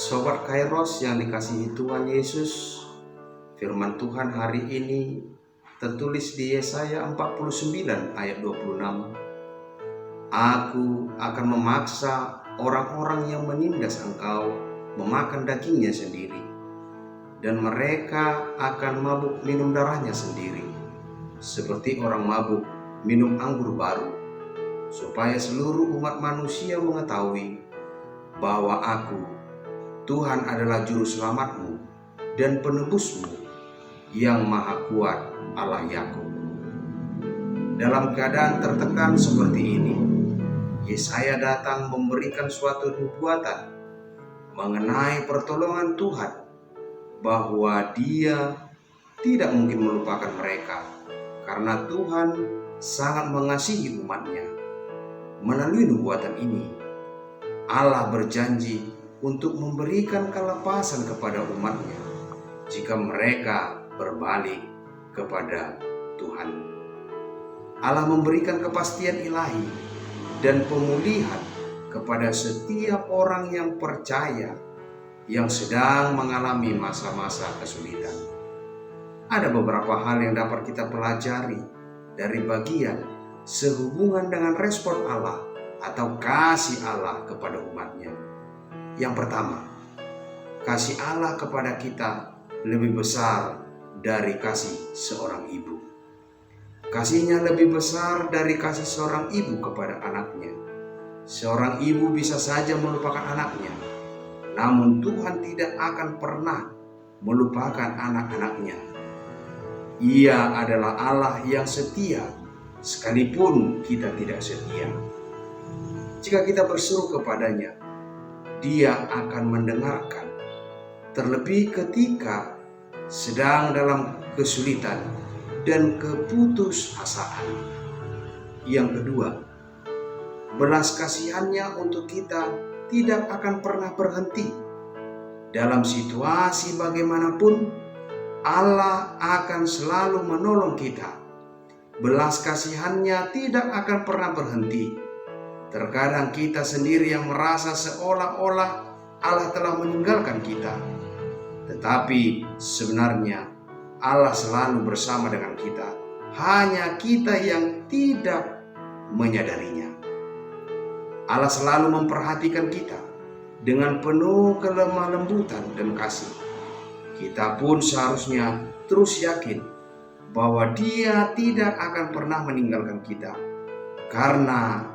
Sobat Kairos yang dikasihi Tuhan Yesus, firman Tuhan hari ini tertulis di Yesaya 49 ayat 26. Aku akan memaksa orang-orang yang menindas engkau memakan dagingnya sendiri, dan mereka akan mabuk minum darahnya sendiri, seperti orang mabuk minum anggur baru, supaya seluruh umat manusia mengetahui bahwa Aku, Tuhan adalah juru selamatmu dan penebusmu yang maha kuat, Allah Yakub. Dalam keadaan tertekan seperti ini, Yesaya datang memberikan suatu nubuatan mengenai pertolongan Tuhan, bahwa Dia tidak mungkin melupakan mereka, karena Tuhan sangat mengasihi umatnya. Melalui nubuatan ini, Allah berjanji untuk memberikan kelepasan kepada umatnya jika mereka berbalik kepada Tuhan. Allah memberikan kepastian ilahi dan pemulihan kepada setiap orang yang percaya yang sedang mengalami masa-masa kesulitan. Ada beberapa hal yang dapat kita pelajari dari bagian sehubungan dengan respon Allah atau kasih Allah kepada umatnya. Yang pertama, kasih Allah kepada kita lebih besar dari kasih seorang ibu. Kasihnya lebih besar dari kasih seorang ibu kepada anaknya. Seorang ibu bisa saja melupakan anaknya, namun Tuhan tidak akan pernah melupakan anak-anaknya. Ia adalah Allah yang setia, sekalipun kita tidak setia. Jika kita berseru kepadanya, Dia akan mendengarkan, terlebih ketika sedang dalam kesulitan dan keputusasaan. Yang kedua, belas kasihannya untuk kita tidak akan pernah berhenti. Dalam situasi bagaimanapun, Allah akan selalu menolong kita. Belas kasihannya tidak akan pernah berhenti. Terkadang kita sendiri yang merasa seolah-olah Allah telah meninggalkan kita. Tetapi sebenarnya Allah selalu bersama dengan kita. Hanya kita yang tidak menyadarinya. Allah selalu memperhatikan kita dengan penuh kelemah lembutan dan kasih. Kita pun seharusnya terus yakin bahwa Dia tidak akan pernah meninggalkan kita, karena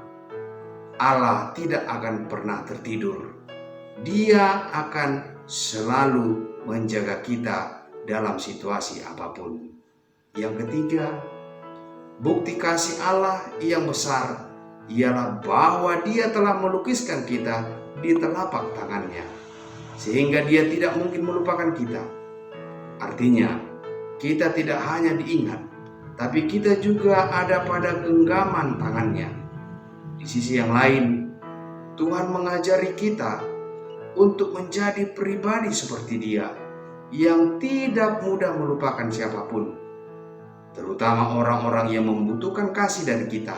Allah tidak akan pernah tertidur. Dia akan selalu menjaga kita dalam situasi apapun. Yang ketiga, bukti kasih Allah yang besar ialah bahwa Dia telah melukiskan kita di telapak tangannya, sehingga Dia tidak mungkin melupakan kita. Artinya, kita tidak hanya diingat, tapi kita juga ada pada genggaman tangannya. Di sisi yang lain, Tuhan mengajari kita untuk menjadi pribadi seperti Dia, yang tidak mudah melupakan siapapun, terutama orang-orang yang membutuhkan kasih dari kita,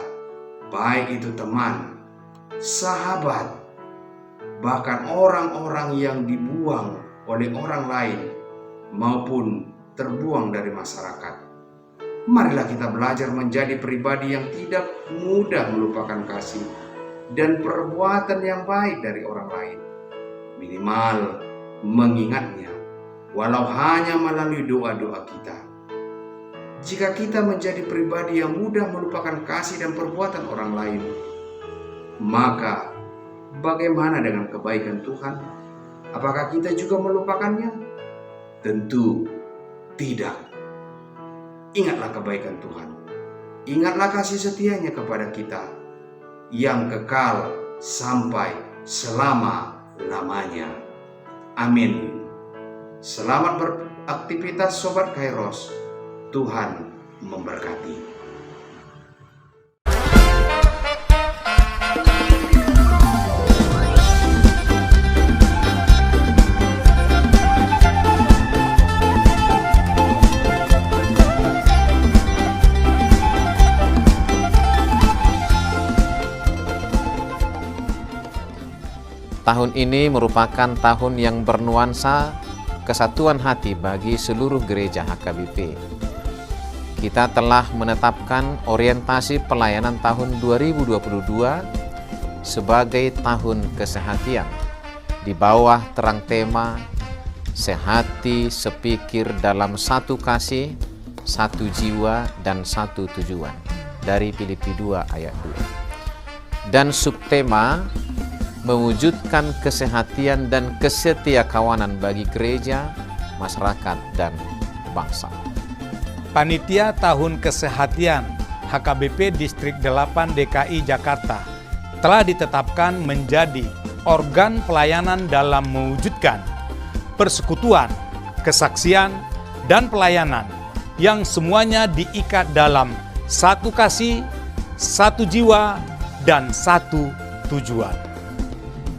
baik itu teman, sahabat, bahkan orang-orang yang dibuang oleh orang lain maupun terbuang dari masyarakat. Marilah kita belajar menjadi pribadi yang tidak mudah melupakan kasih dan perbuatan yang baik dari orang lain. Minimal mengingatnya, walau hanya melalui doa-doa kita. Jika kita menjadi pribadi yang mudah melupakan kasih dan perbuatan orang lain, maka bagaimana dengan kebaikan Tuhan? Apakah kita juga melupakannya? Tentu tidak. Ingatlah kebaikan Tuhan. Ingatlah kasih setianya kepada kita yang kekal sampai selama-lamanya. Amin. Selamat beraktivitas Sobat Kairos. Tuhan memberkati. Tahun ini merupakan tahun yang bernuansa kesatuan hati bagi seluruh gereja HKBP. Kita telah menetapkan orientasi pelayanan tahun 2022 sebagai tahun kesehatian di bawah terang tema sehati sepikir dalam satu kasih, satu jiwa, dan satu tujuan dari Filipi 2 ayat 2. Dan subtema mewujudkan kesehatian dan kesetiakawanan bagi gereja, masyarakat, dan bangsa. Panitia Tahun Kesehatian HKBP Distrik 8 DKI Jakarta telah ditetapkan menjadi organ pelayanan dalam mewujudkan persekutuan, kesaksian, dan pelayanan yang semuanya diikat dalam satu kasih, satu jiwa, dan satu tujuan.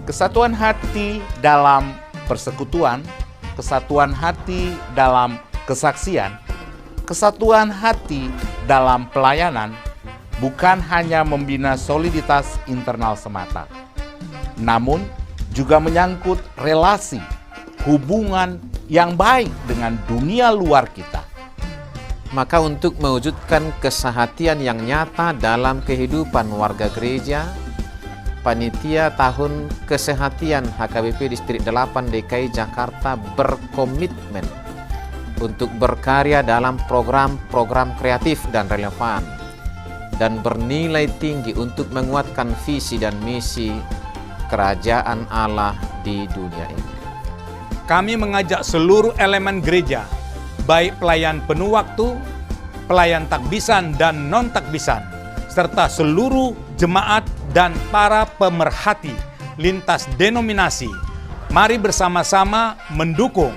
Kesatuan hati dalam persekutuan, kesatuan hati dalam kesaksian, kesatuan hati dalam pelayanan bukan hanya membina soliditas internal semata, namun juga menyangkut relasi, hubungan yang baik dengan dunia luar kita. Maka untuk mewujudkan kesehatian yang nyata dalam kehidupan warga gereja, Panitia Tahun Kesehatian HKBP Distrik 8 DKI Jakarta berkomitmen untuk berkarya dalam program-program kreatif dan relevan dan bernilai tinggi untuk menguatkan visi dan misi kerajaan Allah di dunia ini. Kami mengajak seluruh elemen gereja, baik pelayan penuh waktu, pelayan takbisan dan non-takbisan, serta seluruh jemaat dan para pemerhati lintas denominasi, mari bersama-sama mendukung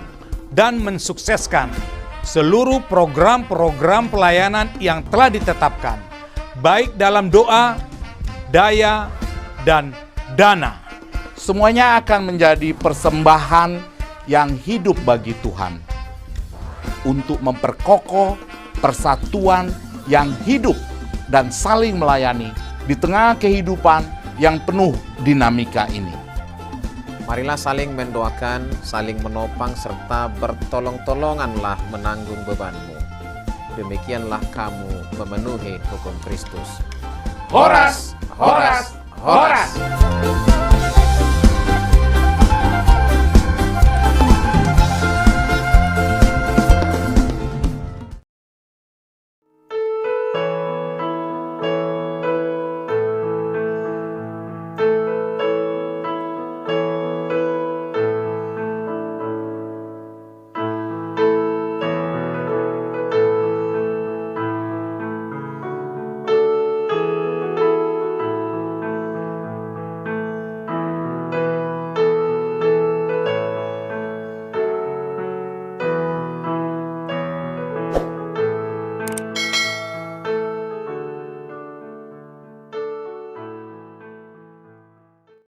dan mensukseskan seluruh program-program pelayanan yang telah ditetapkan, baik dalam doa, daya, dan dana. Semuanya akan menjadi persembahan yang hidup bagi Tuhan untuk memperkokoh persatuan yang hidup dan saling melayani di tengah kehidupan yang penuh dinamika ini. Marilah saling mendoakan, saling menopang, serta bertolong-tolonganlah menanggung bebanmu. Demikianlah kamu memenuhi hukum Kristus. Horas, horas, horas.